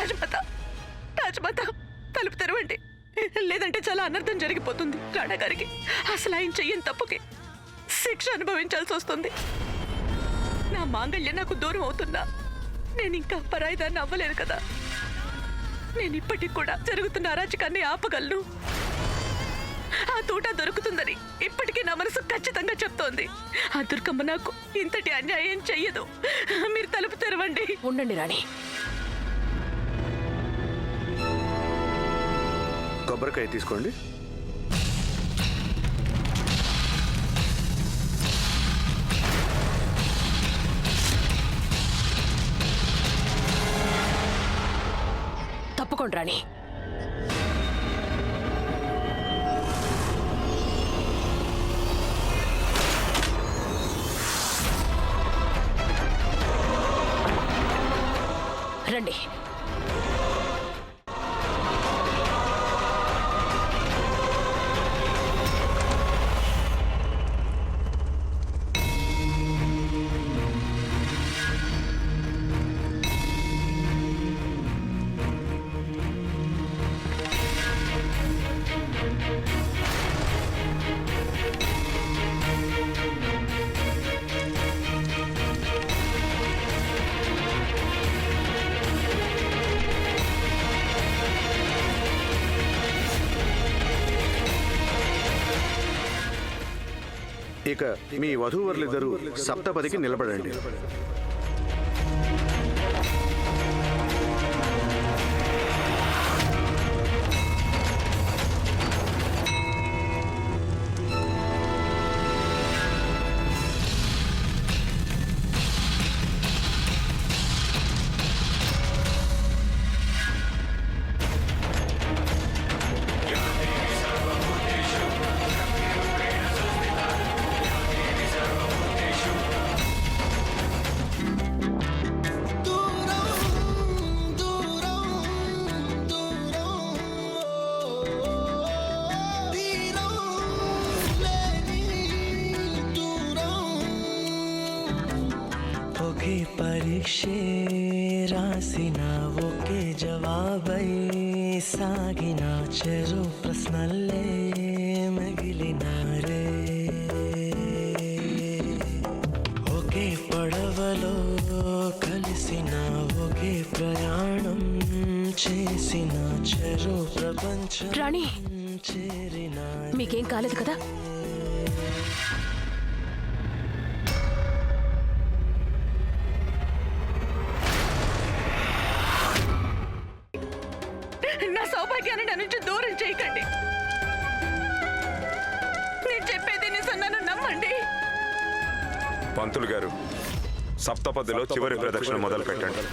రాజమాత రాజమాత తలుపు తెరవండి, లేదంటే చాలా అనర్థం జరిగిపోతుంది. రాణా గారికి అసలు ఆయన చెయ్యని తప్పుకి శిక్ష అనుభవించాల్సి వస్తుంది. నా మాంగళ్యం నాకు దూరం అవుతున్నా నేను ఇంకా పరాయిదాన్ని అవ్వలేదు కదా. నేను ఇప్పటికి కూడా జరుగుతున్న అరాచకాన్ని ఆపగలను. ఆ తూట దొరుకుతుందని ఇప్పటికీ నా మనసు ఖచ్చితంగా చెప్తోంది. ఆ దుర్గమ్మ నాకు ఇంతటి అన్యాయం చెయ్యదు. మీరు తలుపు తెరవండి. ఉండండి రాణి. కొబ్బరికాయ తీసుకోండి. తప్పకుండా రాణి. రండి. ఇక మీ వధూవరులిద్దరూ సప్తపదికి నిలబడండి. ఒకే పరీక్షే రాసిన ఒకే జవాబై సాగిన చెరు ప్రశ్నలే మిగిలినారే. ఒకే పడవలో కలిసిన ఒకే ప్రయాణం చేసిన చెరు ప్రపంచం రాణి, చేరిన. మీకేం కాలేదు కదా? నా సౌభాగ్యాన్ని నా నుంచి దూరం చేయకండి. నేను చెప్పేది నిజం, నన్ను నమ్మండి. పంతులు గారు, సప్తపదిలో చివరి ప్రదక్షిణ మొదలు పెట్టండి.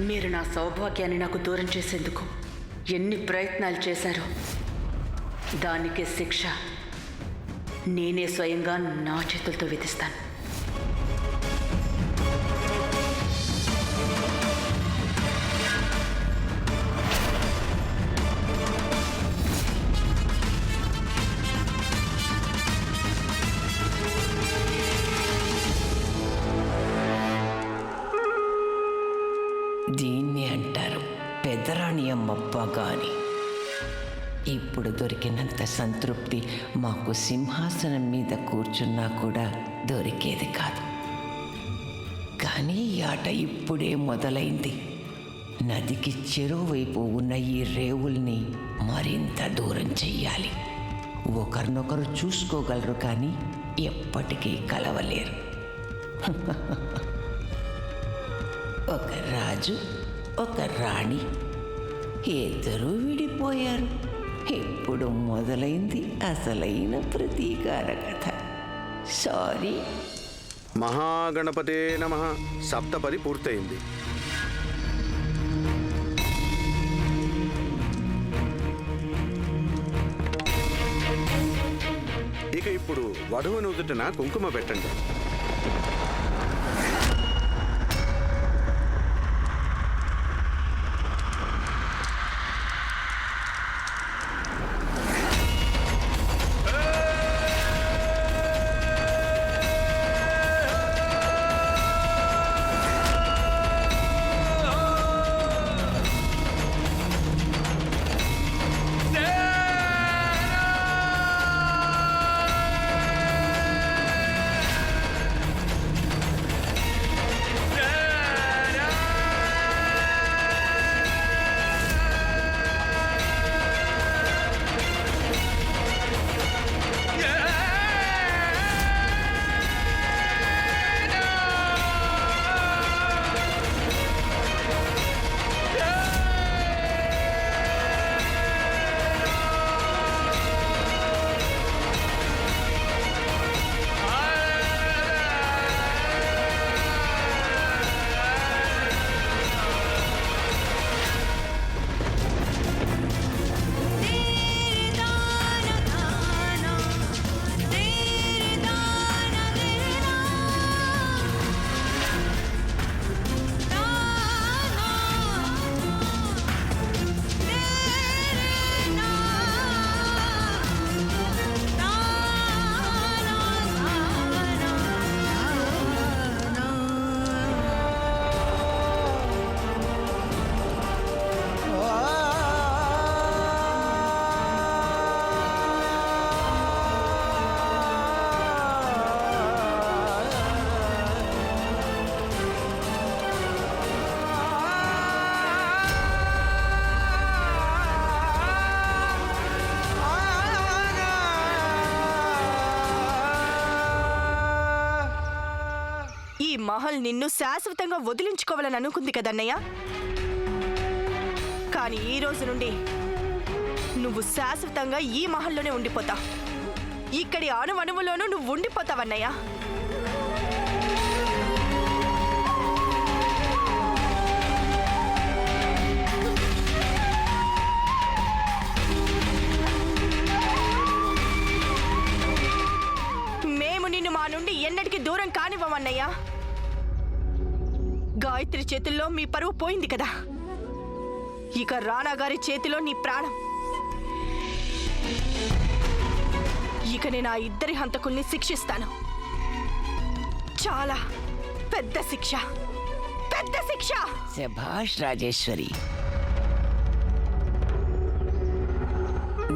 మీరు నా సౌభాగ్యాన్ని నాకు దూరం చేసేందుకు ఎన్ని ప్రయత్నాలు చేశారో దానికి శిక్ష నేనే స్వయంగా నా చేతులతో విధిస్తాను. దీన్ని అంటారు పెదరాణి అమ్మప్ప గాని. ఇప్పుడు దొరికినంత సంతృప్తి మాకు సింహాసనం మీద కూర్చున్నా కూడా దొరికేది కాదు. కానీ ఈ ఆట ఇప్పుడే మొదలైంది. నదికి చెరువువైపు ఉన్న ఈ రేవుల్ని మరింత దూరం చెయ్యాలి. ఒకరినొకరు చూసుకోగలరు కానీ ఎప్పటికీ కలవలేరు. ఒక రాజు, ఒక రాణి ఇద్దరూ విడిపోయారు. ఇప్పుడు మొదలైంది అసలైన ప్రతీకార కథ. సారీ. మహాగణపతే నమః. సప్తపది పూర్తయింది. ఇక ఇప్పుడు వధువు నుదుటిన కుంకుమ పెట్టండి. మహల్ నిన్ను శాశ్వతంగా వదిలించుకోవాలని అనుకుంది కదన్నయ్య. కానీ ఈ రోజు నుండి నువ్వు శాశ్వతంగా ఈ మహల్లోనే ఉండిపోతావు. ఇక్కడి అణువణువులోనూ నువ్వు ఉండిపోతావన్నయ్య. మేము నిన్ను మా నుండి ఎన్నటికీ దూరం కానివ్వమన్నయ్యా. గాయత్రి చేతుల్లో మీ పరువు పోయింది కదా, ఇక రాణా గారి చేతిలో నీ ప్రాణం. ఇక నేను ఆ ఇద్దరి హంతకుల్ని శిక్షిస్తాను. చాలా పెద్ద శిక్ష, పెద్ద శిక్ష. శభాష్ రాజేశ్వరి.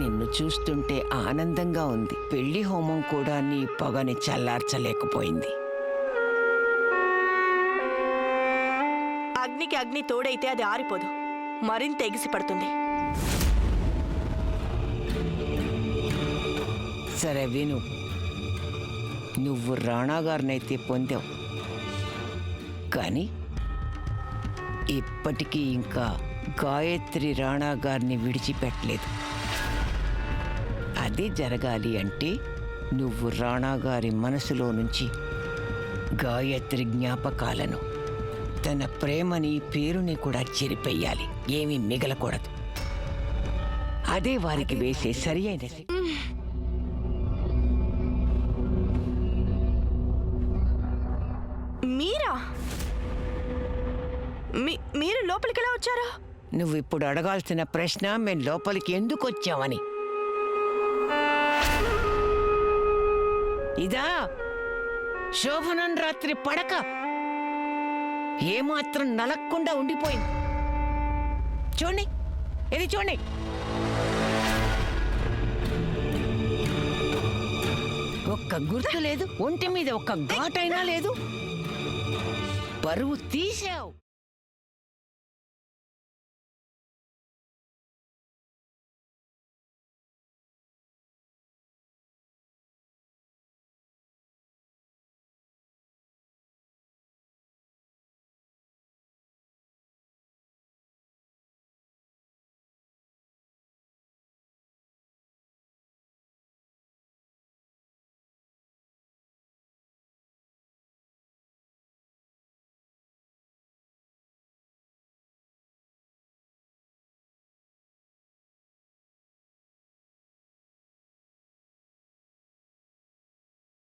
నిన్ను చూస్తుంటే ఆనందంగా ఉంది. పెళ్లి హోమం కూడా నీ పొగని చల్లార్చలేకపోయింది. అగ్నికి అగ్ని తోడైతే అది ఆరిపోదు, మరింత ఎగిసి పడుతుంది. సరే విను, నువ్వు రాణా గారినైతే పొందావు, కానీ ఇప్పటికీ ఇంకా గాయత్రి రాణా గారిని విడిచిపెట్టలేదు. అది జరగాలి అంటే నువ్వు రాణా గారి మనసులో నుంచి గాయత్రి జ్ఞాపకాలను, తన ప్రేమని, పేరుని కూడా చెరిపెయ్యాలి. ఏమీ మిగలకూడదు. అదే వారికి వేసే సరి అయిన శిక్ష. మీరా? మీరు లోపలికి ఎలా వచ్చారా? నువ్వు ఇప్పుడు అడగాల్సిన ప్రశ్న, మేము లోపలికి ఎందుకు వచ్చామని. ఇదా శోభనం రాత్రి పడక ఏమాత్రం నలక్కుండా ఉండిపోయింది. చూడండి, ఇది చూడండి. ఒక్క గుర్తు లేదు, ఒంటి మీద ఒక్క ఘాటైనా లేదు. పరువు తీసావు.